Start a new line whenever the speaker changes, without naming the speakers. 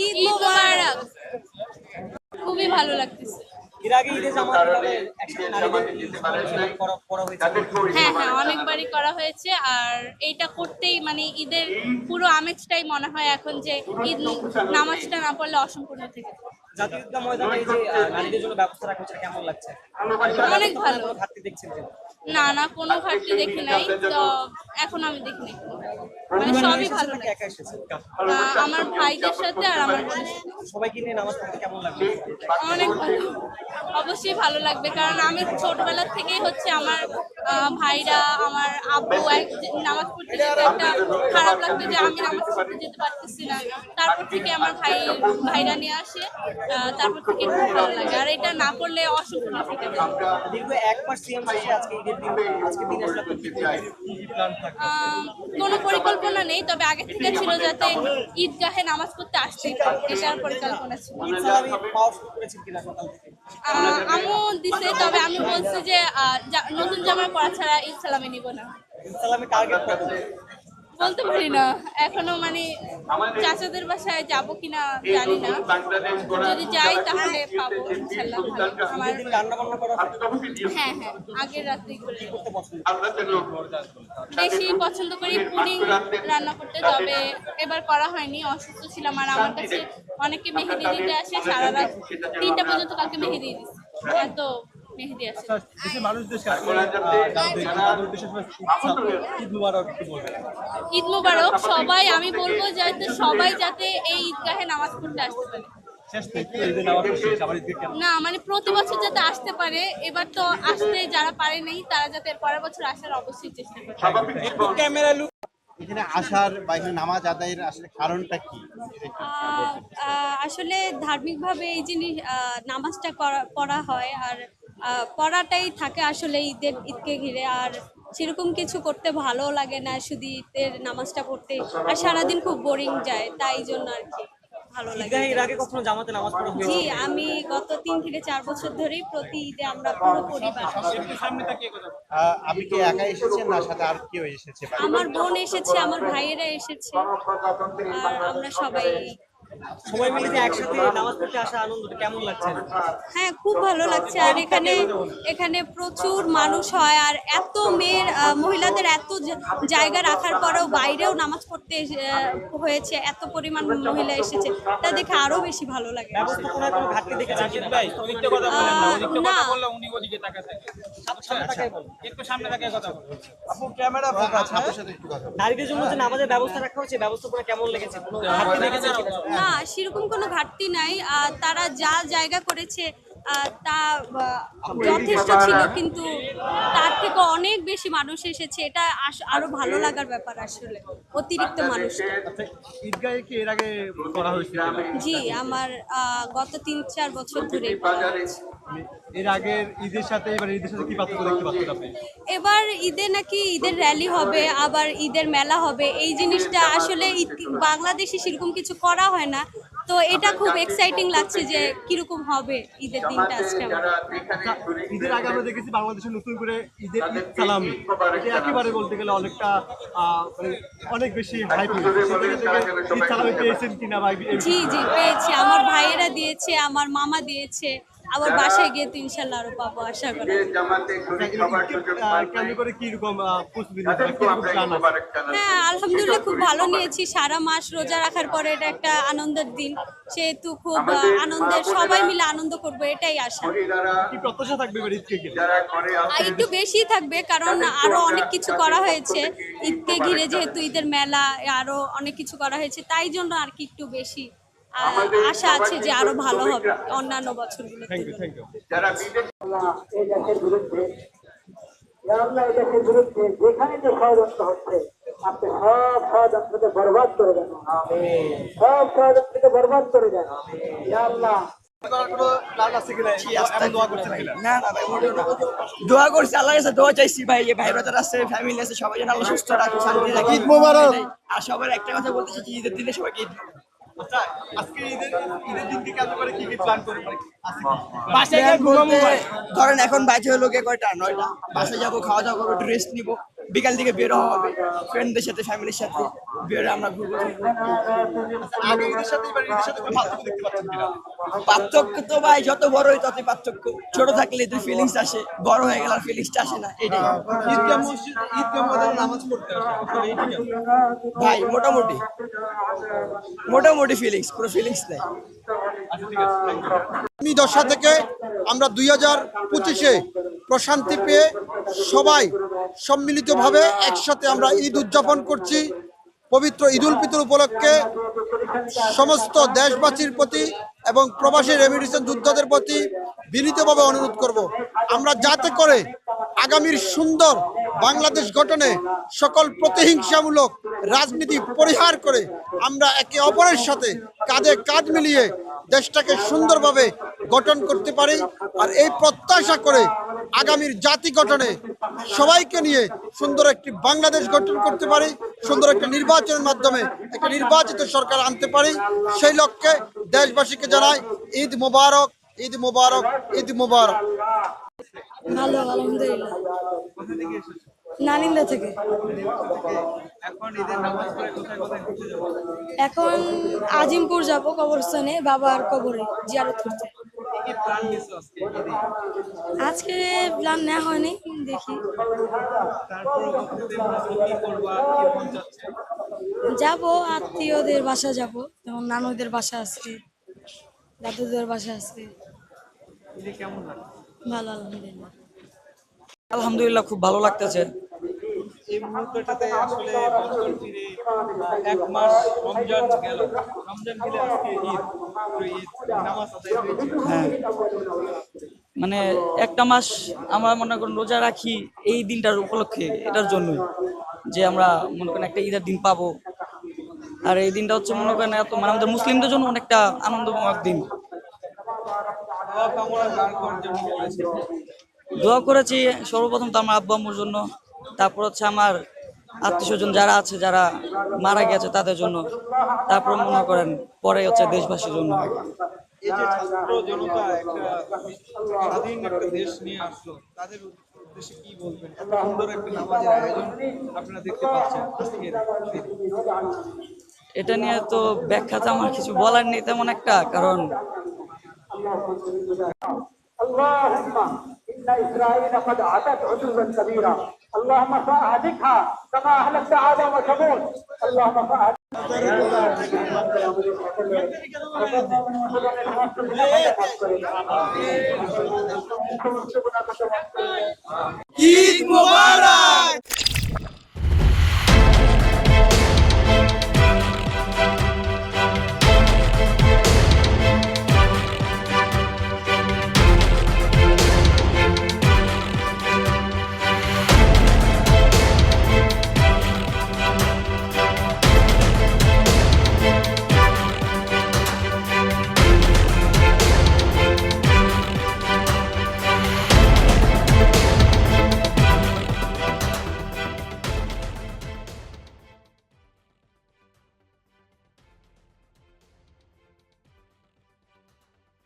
ঈদ মোবারক। খুবই ভালো লাগতেছে।
এর আগে ঈদে জামাত এভাবে একসাথে নারীদের করা হয়েছে।
হ্যাঁ হ্যাঁ, অনেকবারই করা হয়েছে। আর এইটা করতেই মানে ঈদের পুরো আমেজটাই মনে হয় এখন যে ঈদ নামাজটা না পড়লে অসম্পূর্ণ থেকে যায়।
জাতীয় ঈদগাহ ময়দানে এই যে নারীদের জন্য ব্যবস্থা রাখা হচ্ছে কেমন লাগছে?
অনেক ভালো।
কোনো ঘাটতি দেখছেন কিনা?
না না, কোনো ঘাটতি দেখি নাই তো, এখন আমি দেখি নাই। মানে সবই ভালো লাগে।
একা এসেছে
আমার ভাইদের সাথে আর আমার বোনের সাথে।
সবাইকে নিয়ে নামাজ পড়তে কেমন লাগবে?
অনেক ভালো, অবশ্যই ভালো লাগবে। কারণ আমি ছোটবেলা থেকেই হচ্ছে আমার ভাইরা, আমার আব্বু নামাজ পড়তে যেতে একটা খারাপ লাগতো যে আমি নামাজ পড়তে যেতে পারতেছি না। তারপর থেকে আমার ভাইরা নিয়ে আসে, তারপর থেকে খুব ভালো লাগে। আর এটা না করলে অসম্পূর্ণ থেকে যায়।
দীর্ঘ এক মাস সিএম শেষে আজকে ঈদের দিন, আজকে দিন আসলে কি প্ল্যান থাকবে?
কোনো পরিকল্পনা নেই, তবে আগে থেকে ছিল যাতে ঈদগাহে নামাজ পড়তে আসতে, এটার পরিকল্পনা ছিল।
ঈদ সালামি পাওয়া শুরু করেছেন কিনা সকাল থেকে?
আম্মু দিছে, তবে আমি বলছি যে নতুন জামা পরা ছাড়া ঈদ সালামি নিব না।
ঈদ সালামি টার্গেট কত?
বলতে পারি না এখনো, মানে চাচাদের বাসায় যাব কিনা জানি না। যদি যাই তাহলে পাবো ইনশাল্লাহ। আমার
রান্না বান্না করা হয়?
হ্যাঁ হ্যাঁ, আগের রাত্রেই করি।
করতে পছন্দ
বেশি পছন্দ করি পুডিং রান্না করতে, তবে এবার করা হয়নি, অসুস্থ ছিলাম। আর আমার কাছে অনেকে মেহেদি দিতে আসে, সারা রাত 3টা পর্যন্ত কালকে মেহেদি দিচ্ছে, এত মেহেদি আছে।
দেশের মানুষদের সাথে তাদের উদ্দেশ্যে ঈদ মুবারক একটু বলবেন।
ঈদ মোবারক সবাই, আমি বলবো যাতে সবাই যাতে এই ঈদগাহে নামাজ পড়তে আসতে পারে।
শেষ থেকে ঈদের নামাজ শেষ আবার ঈদের কেমন?
না মানে প্রতি বছর যাতে আসতে পারে, এবার তো আসতে যারা পারে নাই তারা যাতে পরের বছর আসার অবশ্যই চেষ্টা করে।
ক্যামেরা লুক
এখানে আসার বা এখানে নামাজ আদায়ের আসলে কারণটা কি?
আসলে ধার্মিকভাবে এই জিনিস নামাজটা পড়া হয়, আর পড়াটাই থাকে আসলে ঈদকে ঘিরে। আর সেরকম কিছু করতে ভালো লাগে না, শুধু ঈদের নামাজটা পড়তে, আর সারাদিন খুব বোরিং যায়, তাই জন্য আর কি ভালো লাগে।
ঈদগাহে এর আগে কখনো জামাতে নামাজ পড়া হয়েছে?
জি, আমি গত 3 থেকে 4 বছর ধরেই প্রতি ঈদে আমরা পুরো পরিবার।
আপনি কি একা এসেছেন না সাথে আর কেউ এসেছে?
আমার বোন এসেছে, আমার ভাইয়েরা এসেছে, আর আমরা সবাই।
সবাই মিলে যে একসাথে নামাজ পড়তে আসা আনন্দটা কেমন লাগছে?
হ্যাঁ, খুব ভালো লাগছে। আর এখানে প্রচুর মানুষ হয়, আর এত মহিলাদের এত জায়গা রাখার পরেও বাইরেও নামাজ পড়তে হয়েছে, এত পরিমাণ মহিলা এসেছে, তা দেখে আরো বেশি ভালো লাগে।
ব্যবস্থাপনায় কোনো ঘাটতি দেখেছেন কিনা?
ভাই ওদিকে কথা বলেন না, ওদিকে
না।
কথা বললে উনি ওদিকে তাকাতে।
সামনে তাকায় বলুন।
একটু সামনে তাকিয়ে কথা বলুন।
আপু ক্যামেরা
আপনার সাথে একটু কথা বলবো।
নারীদের জন্য যে নামাজের ব্যবস্থা রাখা হয়েছে, ব্যবস্থাপনা কেমন লেগেছে? কোনো ঘাটতি দেখেছেন কিনা?
না, সেরকম কোনো ঘাটতি নাই। তারা যা জায়গা করেছে তা যথেষ্ট ছিল, কিন্তু তার থেকে অনেক বেশি মানুষ এসেছে, এটা আরো ভালো লাগার ব্যাপার আসলে, অতিরিক্ত মানুষ।
আচ্ছা, ঈদগাহে কি এর আগে করা হয়েছিল?
জি, আমার গত 3-4 বছর ধরে করা হচ্ছে।
এর আগের ঈদের সাথে এবার ঈদের সাথে কি পার্থক্য দেখতে পাচ্ছেন আপনি?
এবার ঈদে নাকি ঈদের র্যালি হবে, আবার ঈদের মেলা হবে। এই জিনিসটা আসলে বাংলাদেশে সেরকম কিছু করা হয় না, তো এটা খুব এক্সাইটিং লাগছে যে কিরকম হবে ঈদের দিনটা আজকে আমার।
আচ্ছা, ঈদের আগে আমরা দেখেছি বাংলাদেশে নতুন করে ঈদের ঈদ সালামি, এটা একেবারে বলতে গেলে অনেকটা মানে অনেক বেশি হাইপ হয়েছে। সেখান থেকে ঈদ সালামি পেয়েছেন কিনা? বা
জি জি, পেয়েছি। আমার ভাইয়েরা দিয়েছে, আমার মামা দিয়েছে, আবার বাসায় গিয়ে তো ইনশাল্লাহ আরো পাবো, আশা করি।
কেমন করে কিরকম প্রস্তুতি নিতে হয়, কিরকম প্ল্যান আছে?
হ্যাঁ, আলহামদুলিল্লাহ খুব ভালো নিয়েছি। সারা মাস রোজা রাখার পরে এটা একটা আনন্দের দিন, সেহেতু খুব আনন্দের, সবাই মিলে আনন্দ করবো, এটাই আশা।
কি প্রত্যাশা থাকবে এবার ঈদকে ঘিরে?
আর একটু বেশি থাকবে, কারণ আরো অনেক কিছু করা হয়েছে ঈদকে ঘিরে, যেহেতু ঈদের মেলা, আরো অনেক কিছু করা হয়েছে, তাই জন্য আর কি একটু বেশি আশা আছে যে আরো ভালো হবে অন্যান্য বছরগুলো।
Thank you.
এই দেশের বিরুদ্ধে, আল্লাহ এই দেশের বিরুদ্ধে যেখানে যে ষড়যন্ত্র হচ্ছে, আপনি সব ষড়যন্ত্রকে বরবাদ করে দেন, সব ষড়যন্ত্রকে বরবাদ করে দেন। আল্লাহ
দোয়া করছি, আল্লাহর কাছে দোয়া চাইছি ভাই, যে ভাই ব্রাদার আছে, ফ্যামিলি আছে, সবাই যেন আল্লাহ সুস্থ রাখে, শান্তি রাখে।
ঈদ মোবারক।
আর সবার একটা কথা বলতে চাই, ঈদের দিনে সবাইকে ঈদ
আচ্ছা, আজকে ঈদের দিনকে কেন্দ্র করে কি কি প্ল্যান করে আছে?
বাসায় গিয়ে ঘুমাবো। ধরেন এখন বাজে হলো গিয়ে কয়টা, 9টা। বাসায় যাবো, খাওয়া দাওয়া করবো, একটু রেস্ট নিবো, বিকাল দিকে বের হওয়া হবে ফ্রেন্ডদের সাথে, ফ্যামিলির সাথে বের হয়ে আমরা ঘুরবো।
আগে ঈদের সাথে এবার ঈদের সাথে কোনো পার্থক্য দেখতে পাচ্ছেন কিনা?
পার্থক্য তো ভাই যত বড় হয় ততই পার্থক্য। ছোট থাকলে তুই ফিলিংস আসে, বড় হয়ে গেলে ফিলিংসটা আসে না, এটাই।
ঈদগাহ ময়দানে নামাজ পড়তে আসে, আসলে এইটা কেন?
ভাই মোটামুটি ফিলিংস, পুরো ফিলিংস নেই।
আচ্ছা ঠিক আছে, thank you.
আগামী 10 থেকে আমরা 2025-এ প্রশান্তি পেয়ে সবাই সম্মিলিতভাবে একসাথে আমরা ঈদ উদযাপন করছি। পবিত্র ঈদ উল ফিতর উপলক্ষে সমস্ত দেশবাসীর প্রতি এবং প্রবাসী রেমিটেন্স যোদ্ধাদের প্রতি বিনীতভাবে অনুরোধ করব, আমরা যাতে করে আগামীর সুন্দর বাংলাদেশ গঠনে সকল প্রতিহিংসামূলক রাজনীতি পরিহার করে আমরা একে অপরের সাথে কাঁধে কাঁধ মিলিয়ে দেশটাকে সুন্দরভাবে গঠন করতে পারি। আর এই প্রত্যাশা করে আগামীর জাতি গঠনে সবাইকে নিয়ে সুন্দর একটি বাংলাদেশ গঠন করতে পারি, সুন্দর একটা নির্বাচনের মাধ্যমে একটা নির্বাচিত সরকার আনতে পারি। সেই লক্ষ্যে দেশবাসীকে জানাই ঈদ মোবারক, ঈদ মোবারক, ঈদ মোবারক।
ভালো, আলহামদুলিল্লাহ। নানিন্দা থেকে।
এখন ঈদের নামাজ পড়ে কোথায় কোথায় ঘুরতে যাবো?
এখন আজিমপুর যাব কবরস্থানে, বাবার কবরে জিয়ারত করতে।
কি প্ল্যান নিছো আজকে ঈদে?
আজকে প্ল্যান নেওয়া হয়নি, দেখি
তারপর কি করবা, কি মন চাচ্ছে?
যাব আত্মীয়দের বাসা যাব, যেমন নানুদের বাসা আছে, দাদুদের বাসা আছে।
ঈদে কেমন লাগে?
ভালো, আলহামদুলিল্লাহ।
আলহামদুলিল্লাহ খুব ভালো লাগতেছে।
এই মুহূর্তটাতে আসলে বছর ফিরে 1 মাস রমজান গেল, রমজান গেলে আজকে ঈদ, তো ঈদ নামাজ আদায় হয়েছে।
হ্যাঁ, মানে একটা মাস আমরা মনে করেন রোজা রাখি এই দিনটার উপলক্ষে, এটার জন্যই যে আমরা মনে করেন একটা ঈদের দিন পাবো। আর এই দিনটা হচ্ছে মনে করেন এত মানে আমাদের মুসলিমদের জন্য অনেকটা আনন্দময় দিন।
দোয়া কামনা কার কার জন্য করেছে?
দোয়া করেছি সর্বপ্রথম তো আমার আব্বু আম্মুর জন্য, তারপর হচ্ছে আমার আত্মীয় স্বজন যারা আছে, যারা মারা গেছে তাদের জন্য, তারপর মনে করেন পরে হচ্ছে দেশবাসীর জন্য।
এই যে ছাত্র জনতা একটা স্বাধীন একটা দেশ নিয়ে আসলো, তাদের উদ্দেশ্যে কি বলবেন? এত সুন্দর একটা নামাজের আয়োজন আপনারা দেখতে পাচ্ছেন আজকের
এটা নিয়ে তো ব্যাখ্যাতে আমার কিছু বলার নেই তেমন একটা, কারণ
اللهم إن إسرائيل قد عتت عتوا كبيرا اللهم فأهلكها كما أهلكت عاد وثمود اللهم
ঈদ মোবারক।